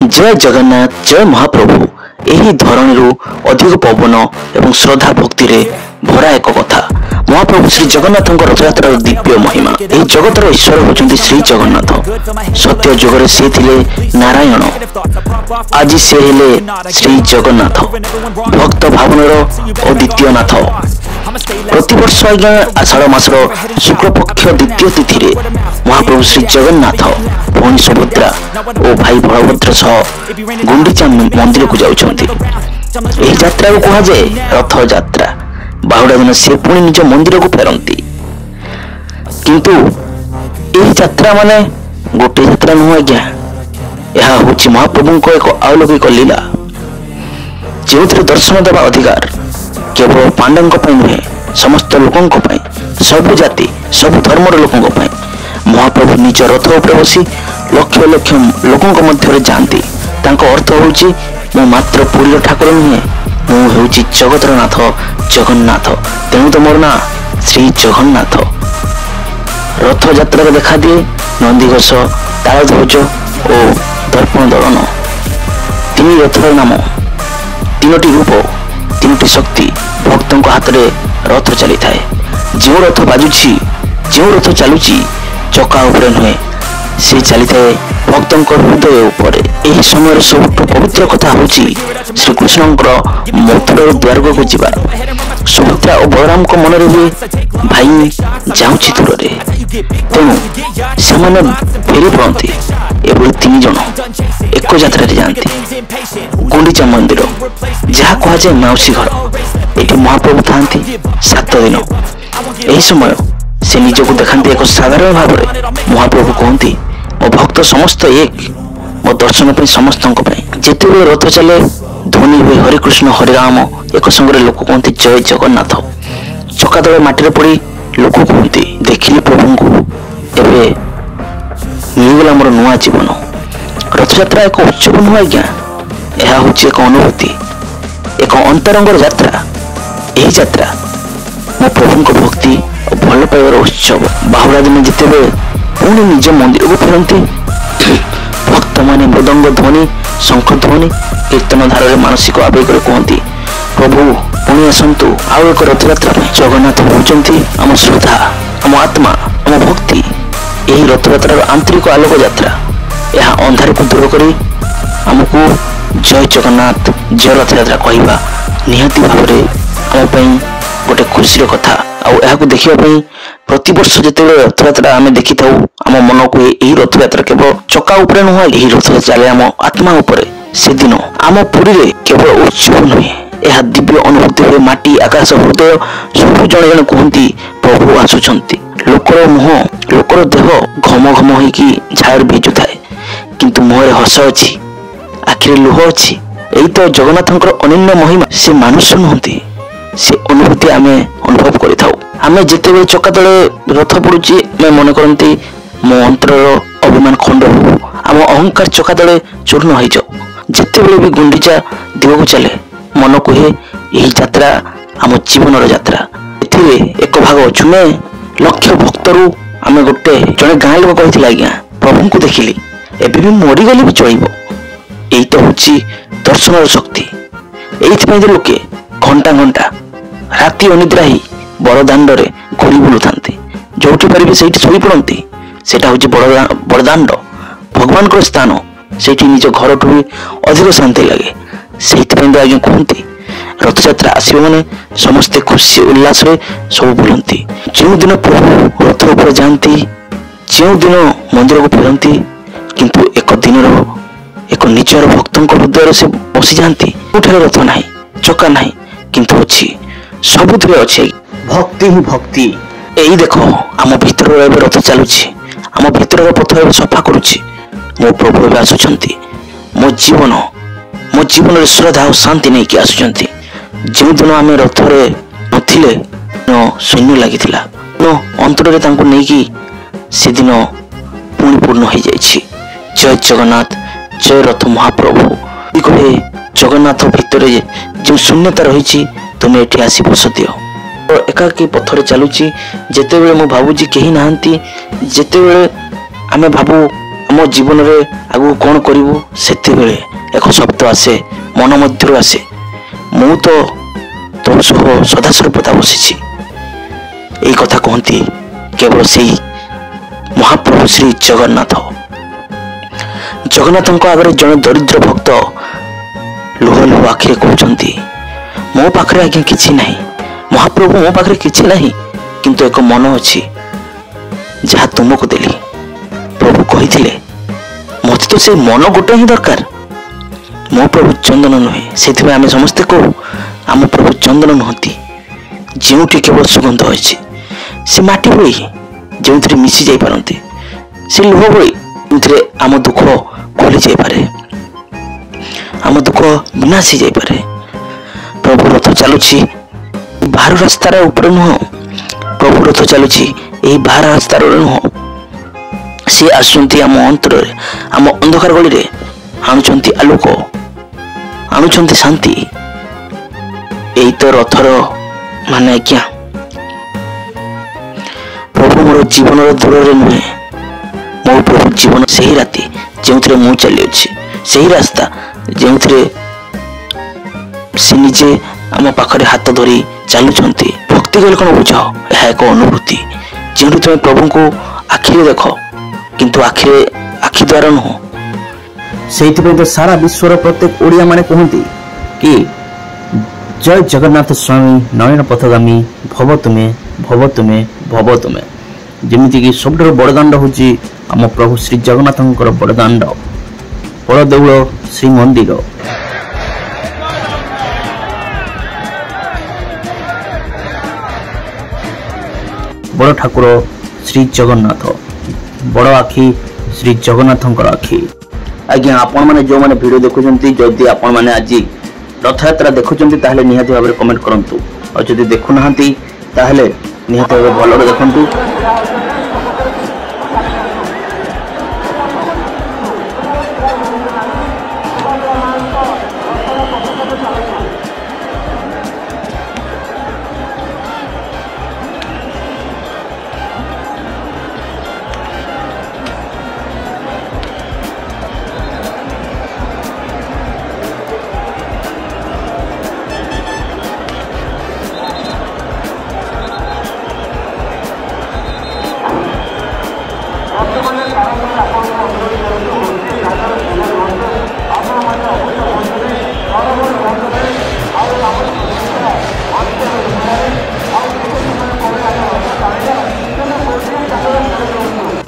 जय जगन्नाथ जय महाप्रभु यही धरणीरू अधिक पवन एवं श्रद्धा भक्ति रे भरा एक कथा महाप्रभु श्री जगन्नाथ रथयात्रा दिव्य महिमा। यह जगतर ईश्वर होचंती श्री जगन्नाथ। सत्य जुगरे से थिले नारायण, आज से हेले श्री जगन्नाथ भक्त भावनर अद्वितीय नाथ। प्रतिवर्ष आज्ञा आषाढ़ मासर शुक्ल पक्ष द्वितीय तिथि रे महाप्रभु श्री जगन्नाथ भौणी सुभद्रा और भाई बलभद्र सह गुंडीचा मंदिर को जाउछंती। एही यात्रा को कहा जाए रथ यात्रा। बाहुड़ा दिन से पुणी निज मंदिर को फेरती, किंतु एही यात्रा माने गोटे यात्रा नुह आज्ञा। यह होछि महाप्रभु को एक अलौकिक लीला जो दर्शन देवा अधिकार केवल पांडवों को नुहे, समस्त लोकों को पाई, सब जाति सब धर्मर लोकों को पाई। महाप्रभु निज रथ उपर बसी लक्ष लक्ष लोकों को मध्य जाती। तांको अर्थ होछि मु मात्र पुरी ठाकुर नुहे, मु होछि जगतर नाथ जगन्नाथ। तेणु तो मोर ना श्री जगन्नाथ। रथ यात्रा को देखा दिए नंदीघोष, तालध्वज और दर्पण दलन। तीन रथर नाम, तीनोटी रूप, तीनोटी शक्ति भक्तों हाथ में रथ चली थाए। जो रथ बाजुची, जो रथ चलुची चका उपरे नुहे, से चली थाए भक्तों हृदय उपरे। यही समय सब पवित्र कथा होची श्रीकृष्ण मथुरा द्वार को जीवार। सुभद्रा और बलराम को मन रे भाई जाऊँची दूर रे, तेणु से फेरी पड़ती। एभली तीन जन एक यात्रा जाती गुंडीचा मंदिर, जहाँ कह जाए माउसी घर। ये महाप्रभु था 7 दिन। यही समय से निजक देखते एक साधारण भाव में महाप्रभु कहती मो भक्त समस्त एक, मो दर्शन पर समस्त जिते रथ चले ध्वनि हुए हरे कृष्ण हरे राम एक संगे लोक कहते जय जगन्नाथ। चका तले माटी पड़ी लोक कहते देखिली प्रभु को, एवं मिलगला मोर नुआ जीवन। रथयात्रा एक उत्सव नुह आज्ञा, यह हूँ एक अनुभूति, एक अंतरंगर यात्रा। यही यात्रा मो प्रभु भक्ति और भल पाइबार उत्सव। बाहुड़ा दिन जिते पुणी निज मंदिर को फेरती भक्त माने मृदंग ध्वनि शंख ध्वनि कीर्तन धारा मानसिक आवेग कहती प्रभु पुणी आसतु आउ एक रथयात्रा। जगन्नाथ होचंती आम श्रद्धा, आम आत्मा, आम भक्ति। यही रथयात्रार आंतरिक आलोक यात्रा। यह अंधार को दूर करी आमको जय जगन्नाथ जय रथयात्रा कहवा निहाती भाव में गोटे खुशी कथा। आउ देखा प्रति वर्ष जिते रथयात्रा आम देखी था आम मन को यही रथयात्रा केवल चका उपरे नुह, यही रथ चले आम आत्मा उपरे। से दिन आम पुरी रे केवल उत्सव नुहे, यह दिव्य अनुभूति हुए। माटी आकाश हृदय सब जड़े जड़े कहती प्रभु आसुचंती। लोकर मुह लोकर देह घम घम होगी झाड़ भिजु थाए, किंतु मुहरे हस अच्छी, आखिरे लुह अच्छी। यही तो जगन्नाथंकर अनन्य महिमा। से मानुष नुहति, से अनुभूति आम अनुभव करि थाउ। आमे जिते चका तले रथ पड़ुची मैं मन करती मो अंतर अभिमान खंड हो, आम अहंकार चका तले चूर्ण हो जाओ। जिते भी गुंडीचा दिग को चले मन कहे यही यात्रा आम जीवन यात्रा। एक भाग अच्छु मैं लक्ष भक्तरू आम गोटे जड़े गाँ लोक कही आज्ञा प्रभु को देखिली एबे भी मरीगले भी चलो। यही तो हूँ दर्शन शक्ति। ये लोके घंटा घंटा राति अनिद्रा ही बड़ दाण्ड घूरी बुलू था, जोटी पारे से शोई पड़ती। सेटा हूँ बड़दाण्ड भगवान को स्थान। से निज घर ठू भी अधिक शांति लगे। से आज्ञा कहती रथयात्रा आसो मैंने समस्ते खुशी उल्लास सब बुलती। जो दिन प्रभु रथ उपर जाती, जो दिन मंदिर को फेरती, किंतु एक दिन एक निजर भक्तों हृदय से बसी जाती। उठे रथ ना चका ना, किंतु अच्छी सबुद अच्छे भक्ति ही भक्ति। यही देख आम भीतर रथ चलुची, आम भीतर पथ सफा करुची। मो प्रभु आसुचंती मो जीवन श्रद्धा और शांति नहीं कि आसुचंती। जो दिन आम रथरे नथिले शून्य लगी अंतर नहीं कि से दिन पुणी पूर्ण हो जाइए। जय जगन्नाथ जय रथ महाप्रभु। गोटे जगन्नाथ भितर जो शून्यता रही तुम्हें ये आसी बस दियो। एकाकी पथरे चलुची, जिते बड़े मु भावुची कहीं नहांती, जिते बड़े आमे भाबू आम जीवन में आगु कौन करूँ से एक शब्द आसे मन मध्य आसे मु तो तो सह सदा सर्वदा बसी यही कथा कहती केवल से महाप्रभु श्री जगन्नाथ। जगन्नाथ आगे जड़े दरिद्र भक्त लुह लुह आखिरे कहते मो पाखे आज्ञा किसी ना महाप्रभु मो पाखे किसी ना किंतु एक मन अच्छी जहाँ तुमको देली प्रभु कही मत तो से मन गोटे ही दरकार मो प्रभु चंदन नुहे से आम समस्ते कहू आम प्रभु चंदन नुहति जो केवल सुगंध अच्छी से माटी भई जो मिसी जाई पारते से लुह भई जो आम दुख खोली जापे आम दुख विनाश हो जापे। प्रभु रथ चलुची बाहर रास्तार ऊपर नुह प्रभु रथ चलुची यही बाहर रास्तार नुह सी आसुंती आम अंतर आम अंधकार गली रे आणुचंती आलोक आणुचंती शांति यही तो रथर माने आज्ञा। प्रभु मोर जीवन दूर नुहे मो प्रभु जीवन से ही राति जो मु चली अच्छी से ही रास्ता जो से निजे आम पाखरे हाथ धरी चलुंट भक्ति कले कौन बुझ यह एक अनुभूति जो तुम प्रभु को आखिरे देख किंतु आखि द्वारा नुह से तो सारा विश्वर प्रत्येक ओडिया माने कहती कि जय जगन्नाथ स्वामी नयन पथगामी भव तुमे भव तुमे भव तुमे जमीती कि सब बड़दाण्ड हूँ आम प्रभु श्री जगन्नाथ बड़दाण्ड बड़ देउल श्री मंदिर। बड़ ठाकुर श्री जगन्नाथ बड़ आखि श्री जगन्नाथ आखि। आज्ञा आपण मैंने जो मैंने वीडियो देखुंती जदि आपण मैंने आज रथयात्रा देखुंती ताहले निहाती भाव में कमेंट करंतु और जदि देखुना ताहले निहाती भाव भल देखंतु।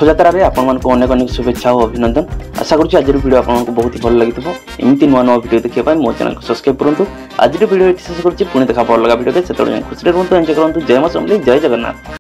रथयात्रा रे आपण मानको अनेक अनेक शुभेच्छा और अभिनंदन। आशा करूँ आज वीडियो आपको बहुत ही भल लगी एमती नुआ नुआ वीडियो देखा मो चैनल को सब्सक्राइब करूँ। आज वीडियो शेष करुँच पुणी देखा अलग वीडियो से खुशी रुहतु एंजॉय करूँ। जय मां समलेई जय जगन्नाथ।